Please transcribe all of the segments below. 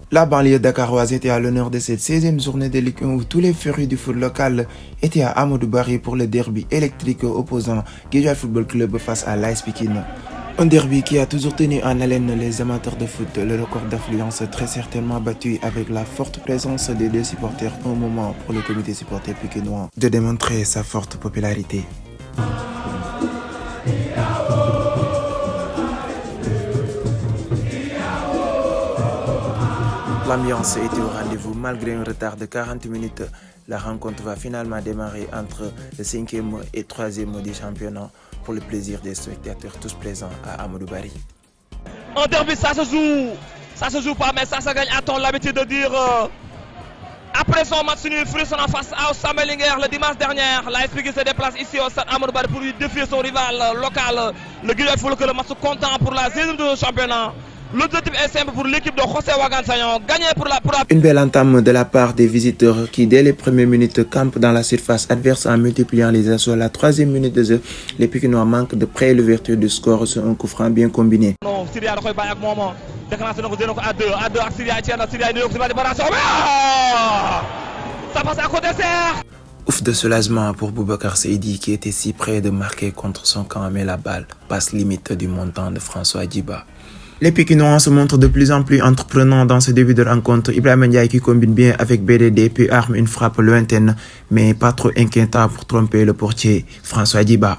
La banlieue dakaroise était à l'honneur de cette 16e journée de Ligue 1 où tous les férus du foot local étaient à Amadou Barry pour le derby électrique opposant Guédiawaye Football Club face à l'AS Pikine. Un derby qui a toujours tenu en haleine les amateurs de foot, le record d'affluence très certainement battu avec la forte présence des deux supporters, un moment pour le comité supporter pikinois de démontrer sa forte popularité. L'ambiance était au rendez-vous malgré un retard de 40 minutes. La rencontre va finalement démarrer entre le 5e et 3e du championnat pour le plaisir des spectateurs tous présents à Amadou Barry. Un derby, ça se joue pas, mais ça se gagne. A-t-on l'habitude de dire après son match nul frustrant face à Samelinguer le dimanche dernier, l'AS Pikine se déplace ici au stade Amadou Barry pour lui défier son rival local, le Guédiawaye Football Club. Le match comptant pour la saison du championnat. L'objectif est simple pour l'équipe de José Wagan Sagnon, gagner pour la... Une belle entame de la part des visiteurs qui, dès les premières minutes, campent dans la surface adverse en multipliant les assauts. La 3e minute de jeu, les Pikinois manquent de près l'ouverture du score sur un coup franc bien combiné. Non, Syria da koy bay ak moom déclenché na ko jël na ko à 2 ak Syria Syria ñu ko ci déparation. Ça passe à côté serre. Ouf de soulagement pour Boubacar Seydi qui était si près de marquer contre son camp, mais la balle passe limite du montant de François Djiba. Les Pikinois se montrent de plus en plus entreprenants dans ce début de rencontre. Ibrahima Ndiaye qui combine bien avec BDD puis arme une frappe lointaine, mais pas trop inquiétant pour tromper le portier François Djiba.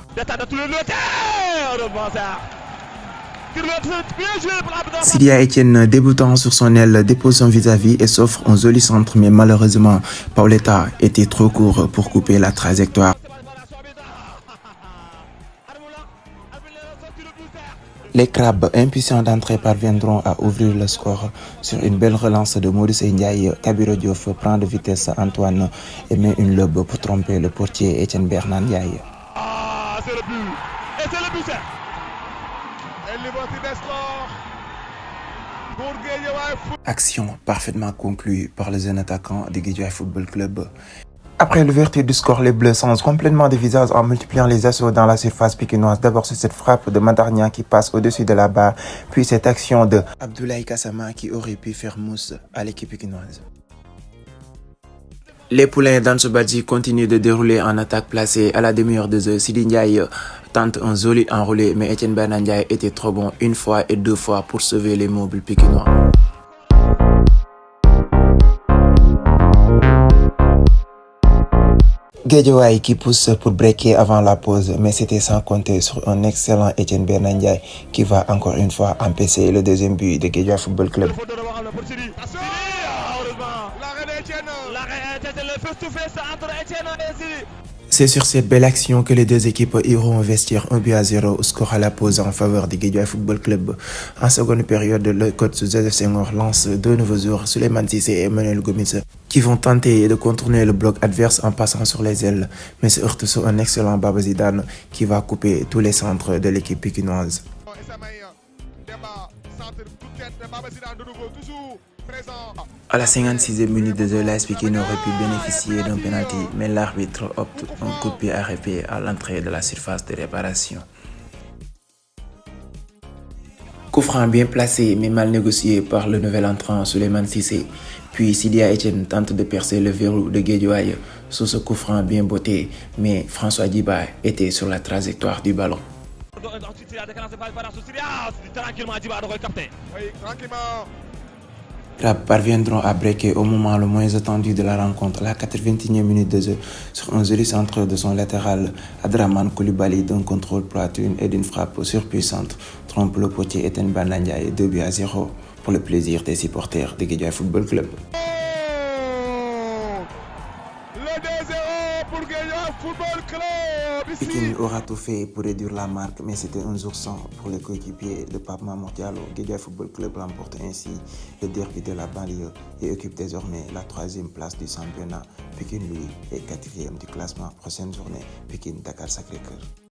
Sidia Etienne, débutant sur son aile, dépose son vis-à-vis et s'offre un joli centre, mais malheureusement, Paoletta était trop court pour couper la trajectoire. Les Crabes, impuissants d'entrée, parviendront à ouvrir le score sur une belle relance de Maurice Ndiaye. Kabiro Diouf prend de vitesse Antoine et met une lobe pour tromper le portier Etienne Bernard Ndiaye. Ah, c'est le but. Et c'est le but. Action parfaitement conclue par le jeune attaquant de Guédiawaye Football Club. Après l'ouverture du score, les Bleus changent complètement de visage en multipliant les assauts dans la surface pikinoise. D'abord c'est cette frappe de Madarnia qui passe au-dessus de la barre, puis cette action de Abdoulaye Kassama qui aurait pu faire mousse à l'équipe pikinoise. Les poulains d'Ansu Badji continuent de dérouler en attaque placée à la demi-heure de jeu. Sidi Ndiaye tente un joli enroulé, mais Etienne Bernard Ndiaye était trop bon une fois et deux fois pour sauver les meubles pikinois. Guédiawaye qui pousse pour breaker avant la pause, mais c'était sans compter sur un excellent Etienne Bernard Ndiaye qui va encore une fois empêcher le deuxième but de Guédiawaye Football Club. C'est sur cette belle action que les deux équipes iront investir 1-0 au score à la pause en faveur du Guédiawaye Football Club. En seconde période, le coach Joseph Senghor lance deux nouveaux joueurs, Souleymane Cissé et Emmanuel Gomis, qui vont tenter de contourner le bloc adverse en passant sur les ailes, mais se heurtent sur un excellent Baba Zidane qui va couper tous les centres de l'équipe pikinoise. À la 56e minute de jeu, l'AS Pikine aurait pu bénéficier d'un penalty, mais l'arbitre opte un coup de pied arrêté à l'entrée de la surface de réparation. Coup franc bien placé mais mal négocié par le nouvel entrant Souleymane Cissé. Puis Sidia Etienne tente de percer le verrou de Guédiawaye sur ce coup franc bien botté, mais François Djiba était sur la trajectoire du ballon. Crabes parviendront à breaker au moment le moins attendu de la rencontre, la 81e minute de jeu, sur un joli centre de son latéral. Adraman Koulibaly d'un contrôle poitrine et d'une frappe surpuissante trompe le portier Etienne Bernard Ndiaye 2-0 pour le plaisir des supporters de Guédiawaye Football Club. Le 2-0 pour Guédiawaye Football Club. Pikine aura tout fait pour réduire la marque, mais c'était un jour sans pour les coéquipiers de Pape Mamour Diallo. Guédiawaye Football Club remporte ainsi le derby de la banlieue et occupe désormais la 3e place du championnat. Pikine, lui, est 4e du classement. Prochaine journée, Pikine, Dakar, Sacré-Cœur.